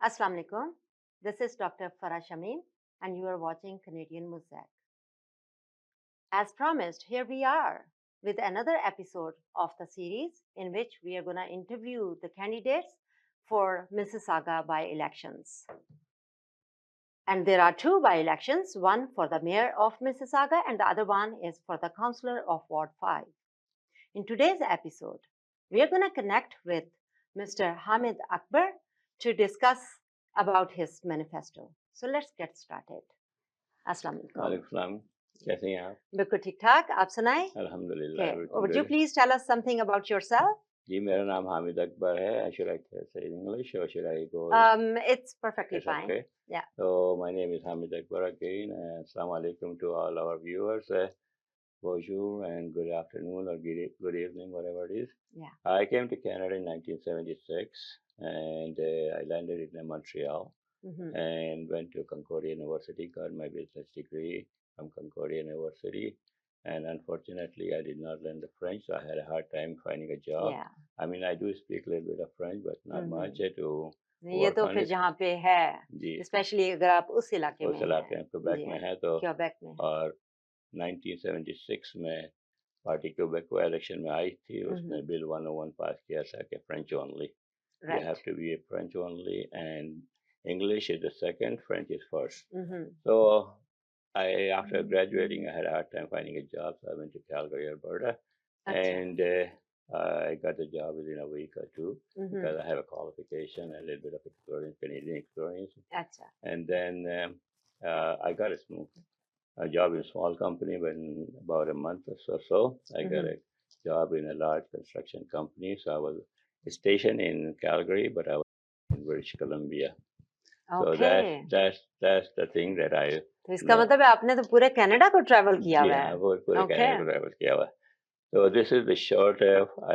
Assalamu alaikum. This is Dr. Farah and you are watching Canadian Mosaic. As promised, here we are with another episode of the series in which we are going to interview the candidates for Mississauga by-elections. And there are two by-elections, one for the mayor of Mississauga and the other one is for the councillor of Ward 5. In today's episode, we are going to connect with Mr. Hamid Akbar to discuss about his manifesto. So let's get started. Assalamu alaikum. Alaikum. कैसे हैं आप? बिल्कुल ठीक ठाक. आप सुनाएं? अल्हम्दुलिल्लाह. Okay. Would you please tell us something about yourself? जी मेरा नाम हामिद अकबर है. Should I say in English or should I go? It's perfectly fine. Okay. Yeah. So my name is Hamid Akbar again. Assalamu alaikum to all our viewers. Bonjour and good afternoon or good evening, whatever it is. Yeah. I came to Canada in 1976 and I landed in Montreal and went to Concordia University, got my business degree from Concordia University. And unfortunately, I did not learn the French, so I had a hard time finding a job. Yeah. I mean, I do speak a little bit of French, but not much to ये तो फिर जहाँ पे है, जी, especially अगर आप उस इलाके में हैं, क्वेबेक में है तो क्वेबेक में, और 1976 में पार्टी क्वेबेक को इलेक्शन में आई थी, उसने बिल 101 पास किया था कि French only, you have to be a French only and English is the second, French is first. So after graduating, I had a hard time finding a job, so I went to Calgary, Alberta, and I got the job within a week or two because I have a qualification and a little bit of experience, Canadian experience. And then I got a job in a small company, but in about a month or so, I got a job in a large construction company. So I was stationed in Calgary, but I was in British Columbia. Okay. So that's the thing that I. तो इसका मतलब है आपने तो पूरे Canada को travel किया हुआ है. वो पूरे कनाडा को ट्रैवल किया हुआ है. So this is the short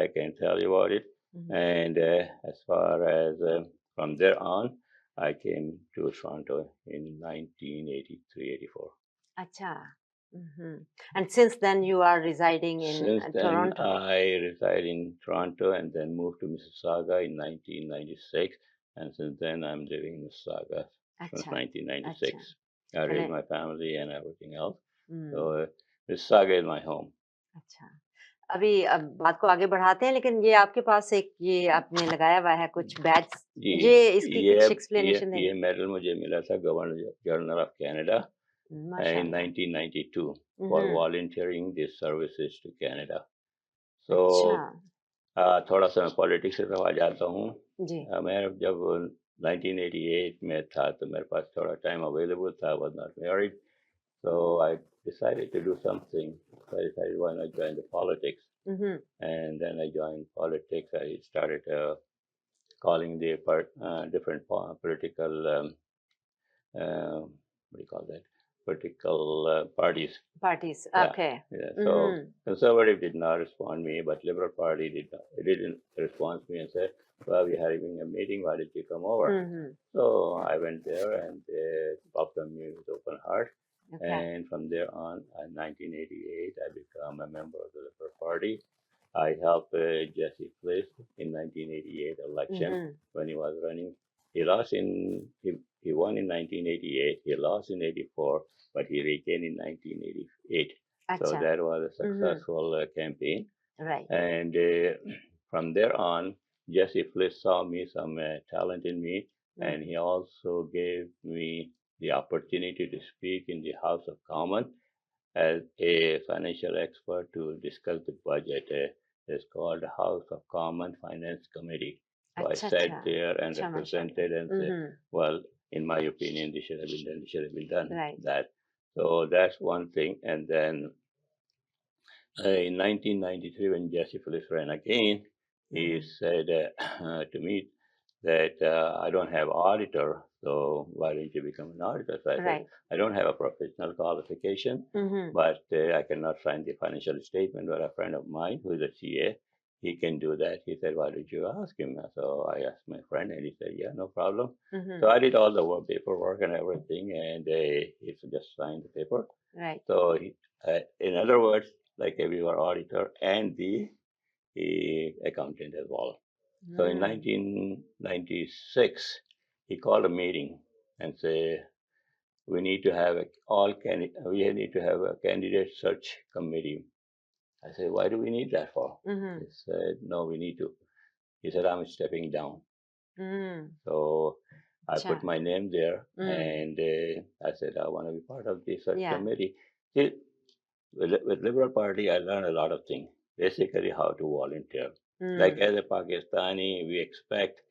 I can tell you about it. And as far as from there on, I came to Toronto in 1983-84. Acha. And since then you are residing in Toronto. Then I reside in Toronto and then moved to Mississauga in 1996. And since then I'm living in Mississauga since 1996. I raised my family and everything else. So Mississauga is my home. अच्छा. अभी अब बात को आगे बढ़ाते हैं, लेकिन ये आपके पास एक ये आपने लगाया हुआ है कुछ बैज, ये इसकी कुछ एक्सप्लेनेशन दें. ये मेडल मुझे मिला था governor general of Canada in 1992 for volunteering these services to Canada. So थोड़ा सा मैं पॉलिटिक्स से आ जाता हूँ. मैं जब 1988 में था तो मेरे पास थोड़ा टाइम अवेलेबल था. I was not married, so I decided to do something. So I decided why not join the politics. And then I joined politics. I started calling the different political what do you call that? Political parties. Parties, okay. Yeah. So Conservative did not respond me, but Liberal Party didn't respond to me and said, well, we're having a meeting, why did you come over? So I went there and they welcomed me with open heart. And from there on, in 1988, I became a member of the Liberal Party. I helped Jesse Fliss in 1988 election when he was running. He won in 1988, he lost in 84, but he regained in 1988. So that was a successful campaign. Right. And from there on, Jesse Fliss saw some talent in me, and he also gave me the opportunity to speak in the House of Commons as a financial expert to discuss the budget. It's called the House of Commons Finance Committee. So I sat there and represented and said, well, in my opinion, this should have been done. Right. So that's one thing. And then in 1993, when Jesse Fliss ran again, he said to me that I don't have auditor, so why don't you become an auditor? So I said, I don't have a professional qualification, but I cannot sign the financial statement. But a friend of mine who is a CA, he can do that. He said, why don't you ask him? So I asked my friend, and he said, yeah, no problem. So I did all the paperwork and everything, and he just signed the paper. Right. So in other words, like we were auditor and the accountant as well. So in 1996, he called a meeting and say we need to have we need to have a candidate search committee. I said, why do we need that for? He said, no, we need to. He said, I'm stepping down. So I put my name there, and I said I want to be part of the search committee. See, with Liberal Party, I learned a lot of things. Basically, how to volunteer. Like as a Pakistani, we expect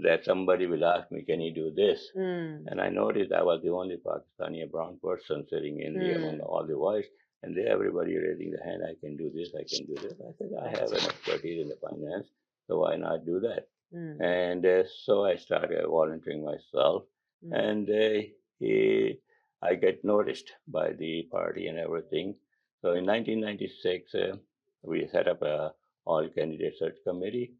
that somebody will ask me, "Can you do this?" And I noticed I was the only Pakistani, a brown person, sitting in the among all the whites, and everybody raising the hand. I can do this. I can do this. I said I have an expertise in the finance, so why not do that? And so I started volunteering myself, and I get noticed by the party and everything. So in 1996, we set up a all candidate search committee.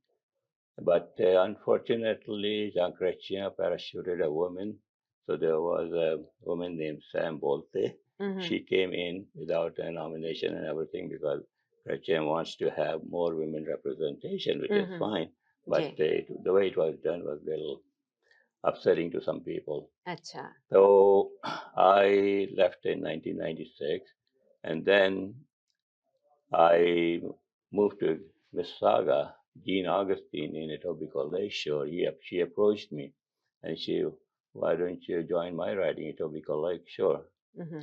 But unfortunately, Jean Chrétien parachuted a woman. So there was a woman named Sam Bolte. She came in without a nomination and everything because Chrétien wants to have more women representation, which is fine. But the way it was done was a little upsetting to some people. Achha. So I left in 1996, and then I moved to Mississauga. Jean Augustine in Etobicoke Lakeshore, she approached me and why don't you join my riding Etobicoke Lakeshore?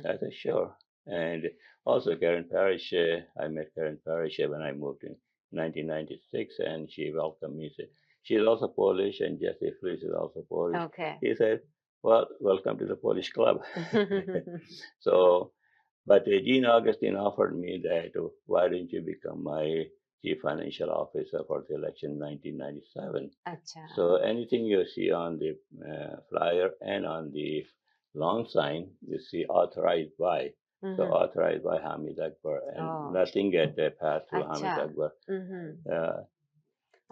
I said, sure. And also Karen Parrish, I met Karen Parrish when I moved in 1996, and she welcomed me. She's also Polish, and Jesse Fleece is also Polish. Okay. He said, well, welcome to the Polish club. So, but Jean Augustine offered me that, why don't you become my chief financial officer for the election in 1997? Achha. So anything you see on the flyer and on the long sign, you see authorized by. So authorized by Hamid Akbar, and nothing get passed through Hamid Akbar.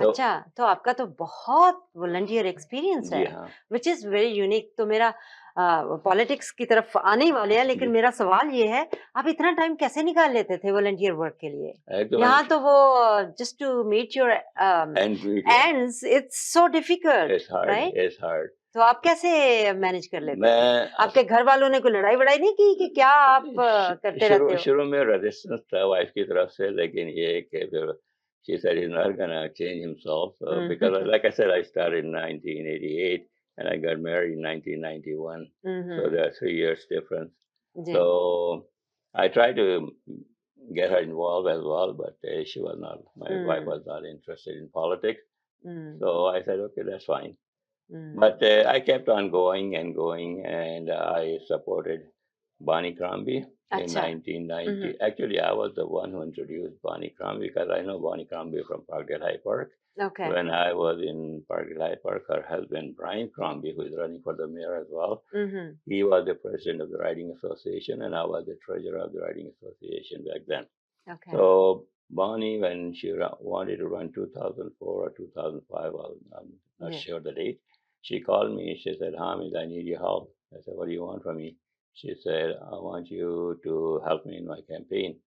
अच्छा, तो आपका तो बहुत volunteer experience है, which is very unique. तो मेरा politics की तरफ आने वाले हैं, लेकिन मेरा सवाल ये है, आप इतना टाइम कैसे निकाल लेते थे वॉलंटियर वर्क के लिए? यहाँ तो वो just to meet your ends, it's so difficult, right? It's hard. तो आप कैसे मैनेज कर लेते थे? आपके घर वालों ने कोई लड़ाई वड़ाई नहीं की कि क्या आप करते रहते हो? शुरू में रेजिस्टेंस था वाइफ की तरफ से, लेकिन ये कि फिर she said he's not gonna change himself, because like I said, I started in 1988 and I got married in 1991, so there are 3 years difference. So I tried to get her involved as well, but she was not. My wife was not interested in politics, so I said, okay, that's fine. But I kept on going and going, and I supported Bonnie Crombie in 1990. Actually, I was the one who introduced Bonnie Crombie because I know Bonnie Crombie from Parkdale High Park. Okay. When I was in Parkdale High Park, her husband, Brian Crombie, who is running for the mayor as well, he was the president of the Riding Association, and I was the treasurer of the Riding Association back then. Okay. So Bonnie, when she wanted to run 2004 or 2005, I'm not sure the date, she called me. She said, Hamid, I need your help. I said, what do you want from me? She said, I want you to help me in my campaign.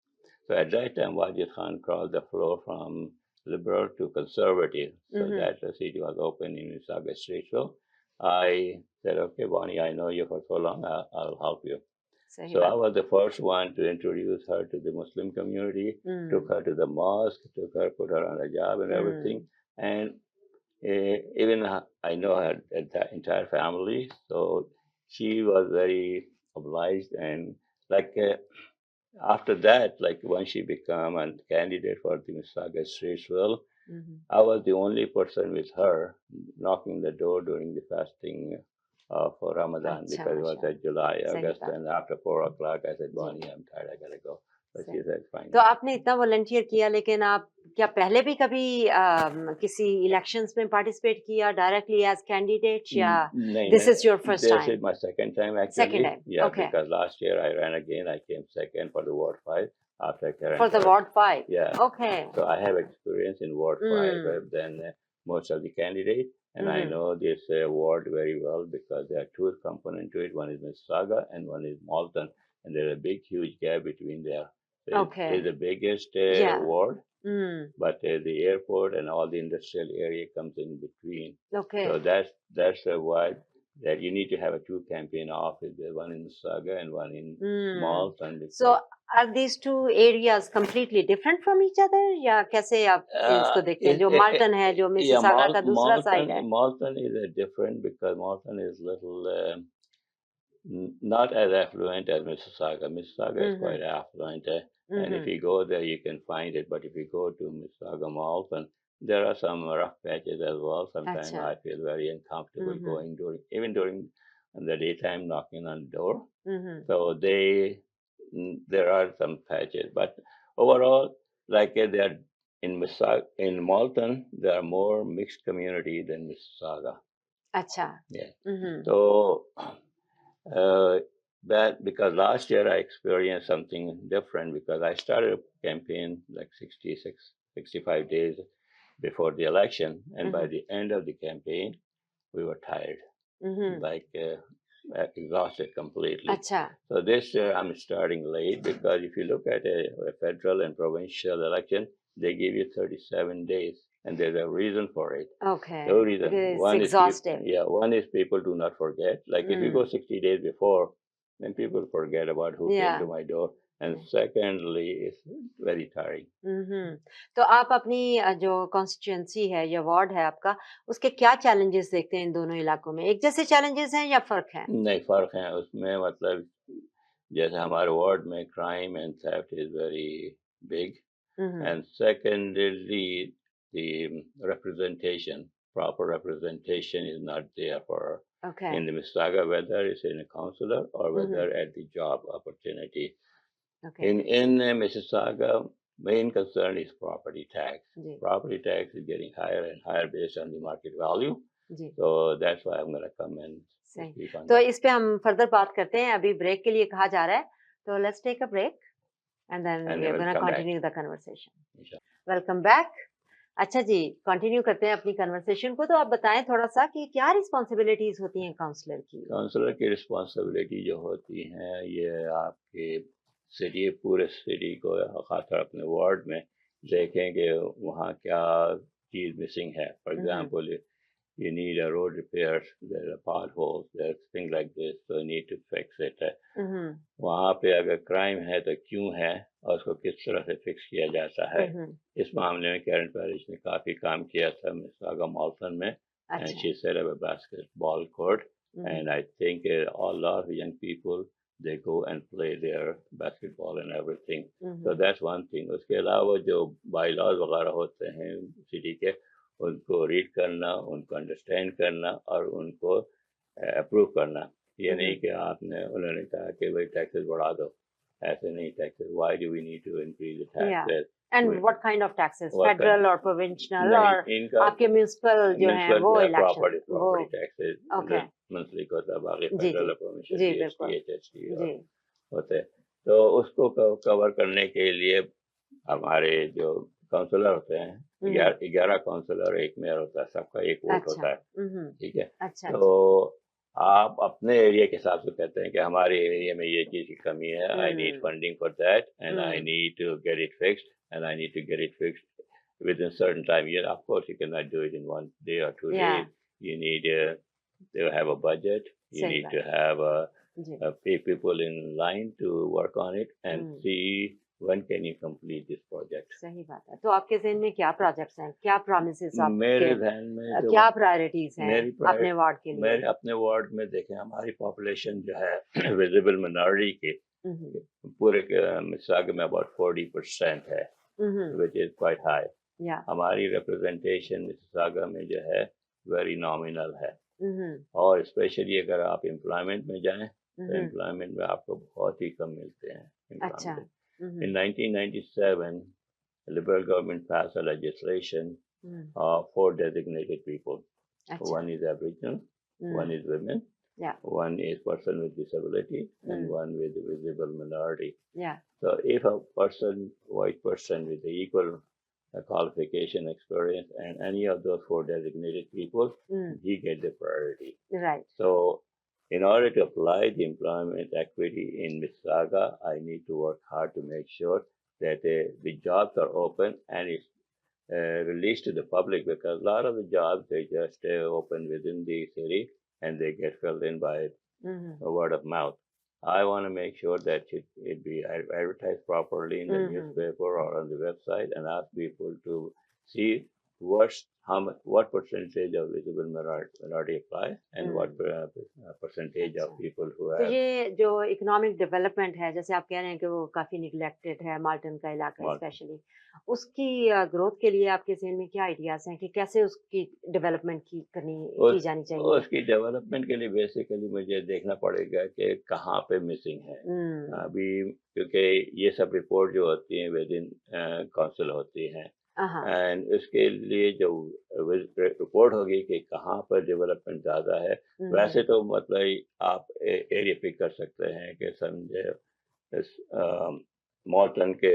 So at that time, Wajid Khan crossed the floor from liberal to conservative. So that seat was open in Mississauga Streetsville. I said, okay, Bonnie, I know you for so long, I'll help you. So I was the first one to introduce her to the Muslim community, took her to the mosque, put her on a job and everything. And even I know her entire family, so she was very obliged. And like after that, like when she became a candidate for the Mississauga Streetsville, I was the only person with her knocking the door during the fasting for Ramadan, because it was at July, August, and after 4 o'clock, I said, Bonnie, I'm tired, I gotta go. But she said, fine. तो आपने इतना volunteer किया, लेकिन आप क्या पहले भी कभी किसी इलेक्शंस में पार्टिसिपेट किया डायरेक्टली एज कैंडिडेट, या this is your first time? This is my second time actually. Second time. Yeah, okay. Because last year I ran again. I came second for the Ward 5 after Karen. For the Ward 5. Yeah. Okay. So I have experience in Ward 5 than most of the candidates, and I know this ward very well because there are two components to it. One is Mississauga and one is Malton, and there's a big, huge gap between there. Okay. It's the biggest ward, but the airport and all the industrial area comes in between. Okay. So that's why that you need to have a two campaign office, one in Mississauga and one in Malton. So are these two areas completely different from each other या कैसे आप इसको देखते हैं जो Malton है जो Mississauga का दूसरा side है? Malton is different because Malton is little not as affluent as Mississauga. Mississauga is quite affluent, and if you go there, you can find it. But if you go to Mississauga Malton, there are some rough patches as well. Sometimes I feel very uncomfortable going during the daytime, knocking on the door. So there are some patches, but overall, like they're in Malton, there are more mixed community than Mississauga. अच्छा. Yeah. So that because last year I experienced something different because I started a campaign like 65 days before the election, and by the end of the campaign, we were tired, like exhausted completely. अच्छा. So this year I'm starting late because if you look at a federal and provincial election, they give you 37 days, and there's a reason for it. Okay. No reason. It's exhausting. One is people do not forget. Like if you go 60 days before, then people forget about who came to my door. And secondly, it's very tiring. तो आप अपनी जो constituency है या ward है आपका, उसके क्या चैलेंजेस देखते हैं इन दोनों इलाकों में? एक जैसे चैलेंजेस हैं या फर्क है? नहीं, फर्क है उसमें। मतलब जैसे हमारे वार्ड में crime and theft is very big, and secondly the representation, proper representation is not there for in the Mississauga, whether it's in a councillor or whether at the job opportunity. In Mississauga, main concern is property tax. Property tax is getting higher and higher based on the market value. So that's why I'm going to come and speak on तो इस पे हम further बात करते हैं। अभी break के लिए कहा जा रहा है, तो let's take a break and then we are going to continue the conversation. Welcome back. अच्छा जी, कंटिन्यू करते हैं अपनी कन्वर्सेशन को। तो आप बताएं थोड़ा सा कि क्या रिस्पॉन्सिबिलिटीज होती हैं काउंसलर की? काउंसलर की रिस्पॉन्सिबिलिटी जो होती हैं, ये आपके सिटी, पूरे सिटी को खासकर अपने वार्ड में देखें कि वहाँ क्या चीज़ मिसिंग है. For example, you need a road repair, there are potholes, there's things like this, so you need to fix it. वहाँ पे अगर क्राइम है तो क्यों है और उसको किस तरह से फिक्स किया जाता है. इस मामले में कैरन पैरिश ने काफी काम किया था मिसिसागा माल्टन में, and she set up a basketball court, and I think a lot of young people, they go and play their basketball and everything. So that's one thing. उसके अलावा जो bylaws वगैरह होते हैं सिटी के, उनको read करना, उनको अंडरस्टैंड करना और उनको अप्रूव करना. ये नहीं कि उन्होंने कहा कि भाई टैक्सेस बढ़ा दो, ऐसे नहीं. Taxes, why do we need to increase the taxes? And what kind of taxes, federal और प्रोविंशियल और आपके म्युनिसिपल जो हैं वो इलेक्शन प्रॉपर्टी टैक्सेस मंथली को तब आगे फेडरल और प्रोविंशियल जीएसटी होते हैं. तो उसको कवर करने के लिए हमारे जो काउंसलर होते हैं, 11 काउंसलर, एक मेयर होता है, सबका एक वोट होता है. ठीक है. तो आप अपने एरिया के हिसाब से कहते हैं कि हमारे एरिया में ये चीज की कमी है, I need funding for that and I need to get it fixed and I need to get it fixed within certain time. Of course you cannot do it in 1 day or 2 days. You need to have a budget. You need to have pay people in line to work on it and see when can you complete this project. सही बात है. तो आपके ज़हन में क्या projects हैं, क्या प्रॉमिसेस आपके, मेरे ज़हन में क्या प्रायोरिटीज हैं अपने वार्ड के लिए? मेरे अपने वार्ड में देखें, हमारी पॉपुलेशन जो है विजिबल मिनॉरिटी की पूरे मिसिसागा में अबाउट 40% है, which is quite high. हमारी रिप्रेजेंटेशन मिसिसागा में जो है वेरी नॉमिनल है. और स्पेशली अगर आप एम्प्लॉयमेंट में जाएं तो एम्प्लॉयमेंट में आपको बहुत ही कम मिलते हैं. अच्छा. In 1997, the Liberal government passed a legislation for designated people. One is Aboriginal, one is women, one is person with disability, and one with visible minority. So if a person, white person with the equal qualification, experience, and any of those 4 designated people, he gets the priority. Right. So in order to apply the employment equity in Mississauga, I need to work hard to make sure that the jobs are open and it's released to the public, because a lot of the jobs, they just open within the city and they get filled in by word of mouth. I want to make sure that it be advertised properly in the newspaper or on the website, and ask people to see what percentage of visible minority apply, and what percentage of people who तो have. ये जो economic development है, जैसे आप कह रहे हैं कि वो काफी निग्लेक्टेड है, माल्टन का इलाका स्पेशली, उसकी ग्रोथ के लिए आपके ज़हन में क्या आइडियाज हैं कि कैसे उसकी डेवलपमेंट की जानी चाहिए? उसकी डेवलपमेंट के लिए बेसिकली मुझे देखना पड़ेगा कि कहाँ पे मिसिंग है अभी, क्योंकि ये सब रिपोर्ट जो होती हैं विद इन काउंसिल होती हैं, एंड उसके लिए जो रिपोर्ट होगी कि कहाँ पर डेवलपमेंट ज़्यादा है, वैसे तो मतलब आप एरिया पिक कर सकते हैं कि समझे मॉर्टन के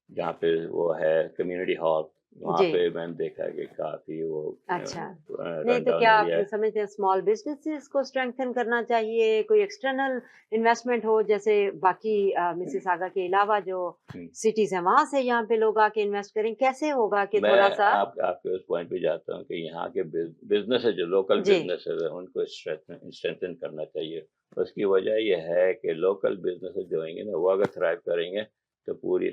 जहाँ पे वो है कम्युनिटी हॉल, वहाँ पे मैंने देखा कि काफी वो अच्छा नहीं तो क्या आप समझते हैं स्मॉल बिजनेसेस को स्ट्रेंथन करना चाहिए, कोई एक्सटर्नल इन्वेस्टमेंट हो, जैसे बाकी मिसिसागा के अलावा जो सिटीज हैं वहां से यहाँ पे लोग आके इन्वेस्ट करें, कैसे होगा कि थोड़ा सा आपके उस पॉइंट पे जाता हूँ कि यहाँ के बिजनेस जो लोकल बिजनेस है उनको स्ट्रेंथन करना चाहिए। उसकी वजह यह है कि लोकल बिजनेस जो होंगे ना, वो अगर थ्राइव करेंगे तो पूरी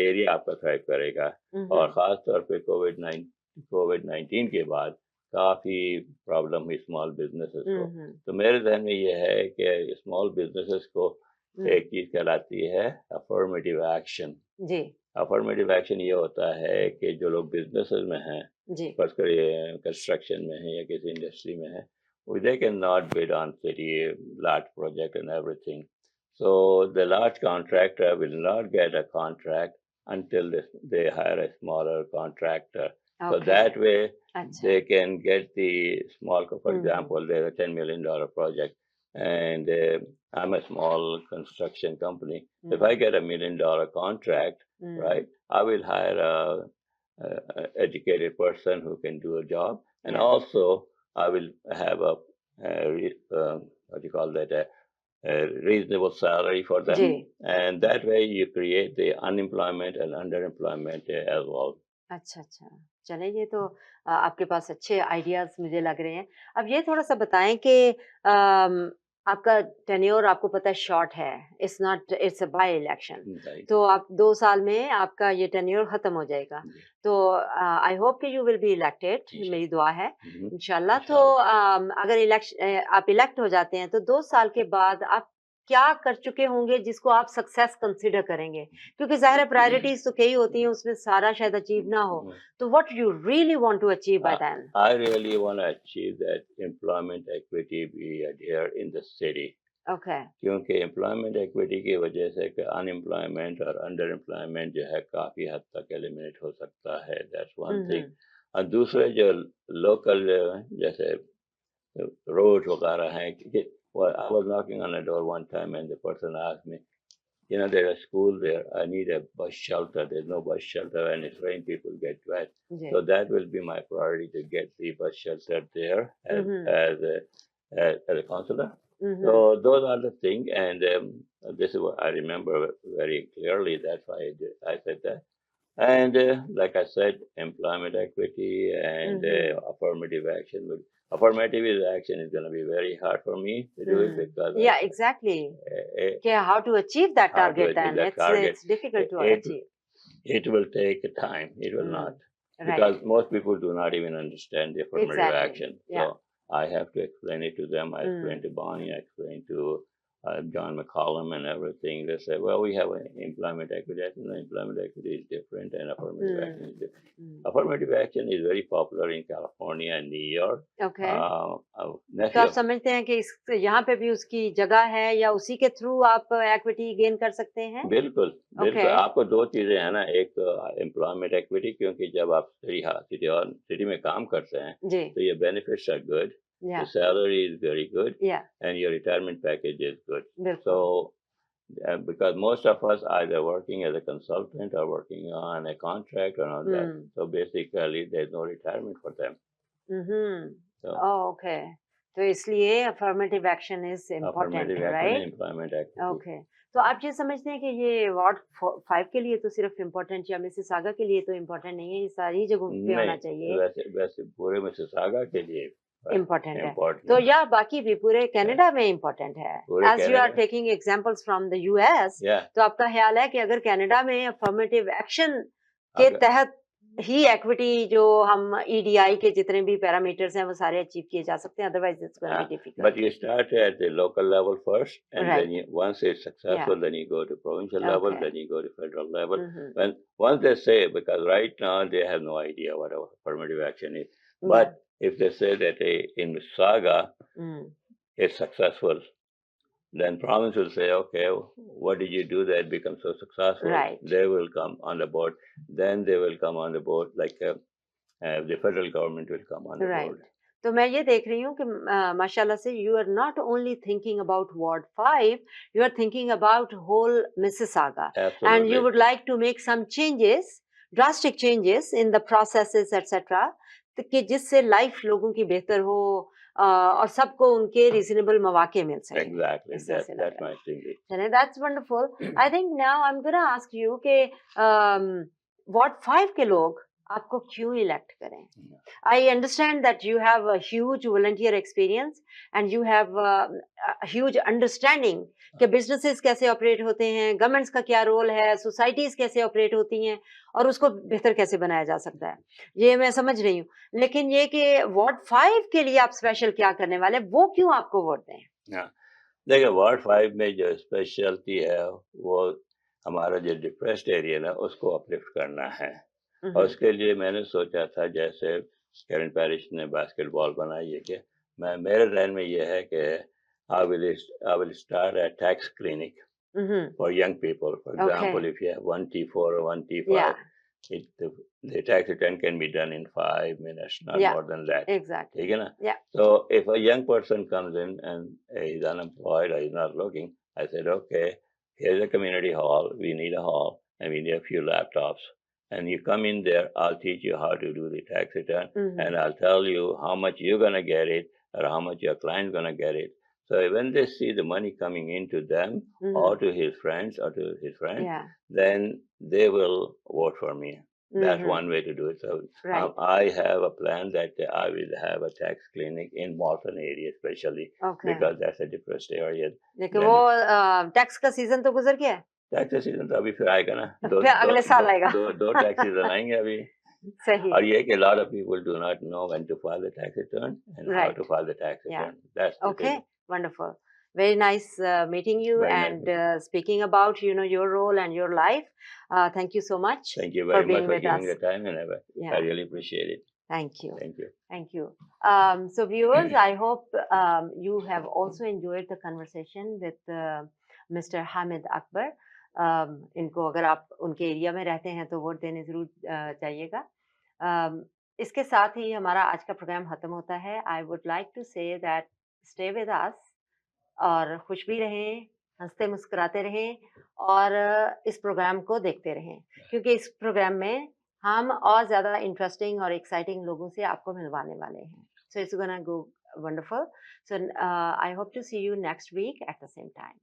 एरिया आपका थ्राइव करेगा, और ख़ास तौर पे कोविड-19 के बाद काफ़ी प्रॉब्लम हुई स्मॉल बिजनेसेस को। तो मेरे जहन में ये है कि स्मॉल बिजनेसेस को एक चीज़ कहलाती है अफर्मेटिव एक्शन। जी, अफर्मेटिव एक्शन ये होता है कि जो लोग बिजनेसेस में हैं, फर्स्ट करिए कंस्ट्रक्शन में है या किसी इंडस्ट्री में है, they cannot bid on city large project and everything. So the large contractor will not get a contract until they hire a smaller contractor. Okay. So that way they can get the small, for example, there's a $10 million project, and I'm a small construction company. If I get $1 million contract, right, I will hire a educated person who can do a job, and also I will have what do you call that, a reasonable salary for them. And that way you create the unemployment and underemployment as well. अच्छा अच्छा, चले ये तो आपके पास अच्छे ideas मुझे लग रहे हैं। अब ये थोड़ा सा बताएं कि आपका टेन्योर आपको पता है शॉर्ट है, इट्स अ बाय इलेक्शन, तो आप 2 साल में आपका ये टेन्योर खत्म हो जाएगा, तो आई होप कि यू विल बी इलेक्टेड, मेरी दुआ है इंशाल्लाह। तो अगर आप इलेक्ट हो जाते हैं तो 2 साल के बाद आप क्या कर चुके होंगे जिसको आप सक्सेस कंसीडर करेंगे, क्योंकि जाहिर है प्रायोरिटीज तो कई होती हैं, उसमें सारा शायद अचीव ना हो, तो what you really want to achieve by then? I really want to achieve that employment equity be adhere in the city. Okay. क्योंकि employment equity की वजह से कि unemployment और underemployment जो है काफी हद तक एलिमिनेट हो सकता है, that's one thing. और दूसरे जो लोकल जैसे रोड वगैरह हैं, well, I was knocking on a door one time and the person asked me, you know, there's a school there, I need a bus shelter. There's no bus shelter, and it's rain, people get wet. Yeah. So that will be my priority, to get the bus shelter there as a counselor. So those are the things, and this is what I remember very clearly. That's why I said that. And like I said, employment equity and affirmative action. Affirmative action is going to be very hard for me to do it, because exactly. How to achieve that target? Then it's difficult to achieve. It will take time. It will not, because most people do not even understand the affirmative action. So I have to explain it to them. I explain to Bonnie. I explain to John McCollum and everything. They say, well, we have an employment equity action. Employment equity is different, and affirmative action is different. Affirmative action is very popular in California and New York. Okay. तो आप समझते हैं कि यहाँ पे भी उसकी जगह है, या उसी के थ्रू आप एक्विटी गेन कर सकते हैं? बिल्कुल, बिल्कुल। आपको 2 चीजें हैं ना, एक तो एम्प्लॉयमेंट एक्विटी, क्योंकि जब आप सिटी में काम करते हैं तो ये benefits are good. The salary is very good, and your retirement package is good. So, because most of us either working as a consultant or working on a contract or on that, so basically there's no retirement for them. So, okay. तो इसलिए affirmative action is important, right? Employment activity. Okay. तो आप ये समझते हैं कि ये ward 5 के लिए तो सिर्फ इम्पोर्टेंट, या मिसिसागा के लिए तो इम्पोर्टेंट नहीं है, ये सारी जगहों पे होना चाहिए? वैसे पूरे मिसिसागा के लिए इम्पोर्टेंट है. तो या बाकी भी पूरे कनाडा में इम्पोर्टेंट है. As you are taking examples from the US, तो आपका ख्याल है कि अगर कनाडा में अफर्मेटिव एक्शन के तहत ही इक्विटी जो हम ईडीआई के जितने भी पैरामीटर्स हैं वो सारे अचीव किए जा सकते हैं, otherwise it's going to be difficult. But you start at the local level first, and then once it's successful, then you go to provincial level, then you go to federal level. Once they say, because right now they have no idea what affirmative action is, but if they say that in Mississauga it's successful, then province will say, okay, what did you do that becomes so successful? Right. They will come on the board. Then they will come on the board, like the federal government will come on the board. तो मैं ये देख रही हूँ कि माशाल्लाह से you are not only thinking about Ward 5, you are thinking about whole Mississauga. Absolutely. And you would like to make some changes, drastic changes in the processes, etc. कि जिससे लाइफ लोगों की बेहतर हो और सबको उनके रीजनेबल मौके मिल सके. Exactly. That's my thinking. That's wonderful. I think now I'm going to ask you कि Ward 5 के लोग आपको क्यों इलेक्ट करें? I understand that you have a huge volunteer experience and you have a huge understanding कि businesses कैसे operate होते हैं, गवर्नमेंट्स का क्या रोल है, सोसाइटीज कैसे ऑपरेट होती हैं और उसको बेहतर कैसे बनाया जा सकता है, ये मैं समझ रही हूँ. लेकिन ये कि वार्ड 5 के लिए आप स्पेशल क्या करने वाले, वो क्यों आपको वोट दें? देखिए, वार्ड 5 में जो स्पेशलिटी है वो हमारा जो डिप्रेस्ड एरिया है उसको अपलिफ्ट करना है. और उसके लिए मैंने सोचा था, जैसे कैरन पैरिश ने बास्केटबॉल बनाई है, कि मेरे ध्यान में ये है कि I will start a tax clinic for young people. For example, if you have 1T4 or 1T5, the tax return can be done in 5 minutes, not more than that. Exactly. So if a young person comes in and he's unemployed or he's not looking, I said, okay, here's a community hall. We need a hall and we need a few laptops. And you come in there, I'll teach you how to do the tax return, and I'll tell you how much you're going to get it or how much your client's going to get it. So when they see the money coming into them or to his friends or to his friends, then they will vote for me. That's one way to do it. So I have a plan that I will have a tax clinic in Malton area especially, because that's a depressed area. लेकिन वो tax का season तो गुजर गया है. Tax का season तो अभी फिर आएगा ना, अगले साल आएगा. दो टैक्स सीजन आएंगे अभी. सही. और ये कि a lot of people do not know when to file the tax return and how to file the tax return. That's okay. Wonderful. Very nice meeting you and speaking about your role and your life. Thank you so much. Thank you very much for giving the time, and I really appreciate it. Thank you. Thank you. Thank you. So viewers, I hope you have also enjoyed the conversation with Mr. Hamid Akbar. इनको अगर आप उनके area में रहते हैं तो vote देने ज़रूर जाइएगा. इसके साथ ही हमारा आज का प्रोग्राम ख़त्म होता है. I would like to say that stay with us और खुश भी रहें, हंसते मुस्कुराते रहें और इस प्रोग्राम को देखते रहें, क्योंकि इस प्रोग्राम में हम और ज़्यादा इंटरेस्टिंग और एक्साइटिंग लोगों से आपको मिलवाने वाले हैं. So it's gonna go wonderful. So I hope to see you next week at the same time.